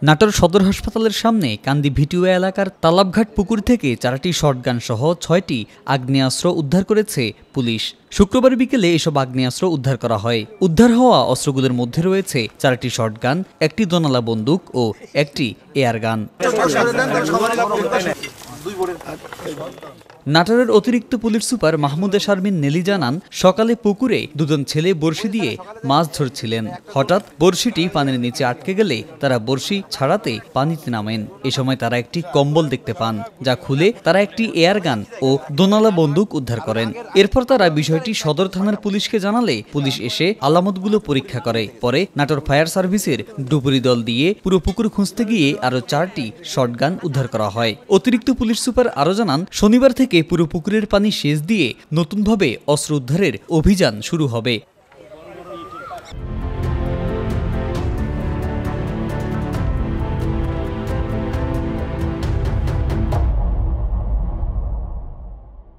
নাটোর সদর হাসপাতালের সামনে কান্দি ভিটিওয়া এলাকার তালাবঘাট পুকুর থেকে 4টি শটগান সহ 6টি আগ্নেয়াস্ত্র উদ্ধার করেছে পুলিশ। শুক্রবার বিকেলে এসব আগ্নেয়াস্ত্র উদ্ধার করা হয়। উদ্ধার হওয়া অস্ত্রগুলোর মধ্যে রয়েছে 4টি শটগান, একটি দোনালা বন্দুক ও একটি এয়ারগান। নাটোরের অতিরিক্ত পুলিশ সুপার মাহমুদা শারমিন নেলি জানান, সকালে পুকুরে দুজন ছেলে বড়শি দিয়ে মাছ ধরছিলেন। হঠাৎ বড়শিটি পানির নিচে আটকে গেলে তারা বড়শি ছাড়াতে পানিতে নামেন। এ সময় তারা একটি কম্বল দেখতে পান, যা খুলে তারা একটি এয়ারগান ও দোনালা বন্দুক উদ্ধার করেন। এরপর তারা বিষয়টি সদর থানার পুলিশকে জানালে পুলিশ এসে আলামতগুলো পরীক্ষা করে। পরে নাটোর ফায়ার সার্ভিসের ডুবুরি দল দিয়ে পুরো পুকুর খুঁজতে গিয়ে আরো 4টি শটগান উদ্ধার করা হয়। অতিরিক্ত পুলিশ সুপার আরো জানান, শনিবার থেকে পুরো পুকুরের পানি সেচ দিয়ে নতুনভাবে অস্ত্র উদ্ধারের অভিযান শুরু হবে।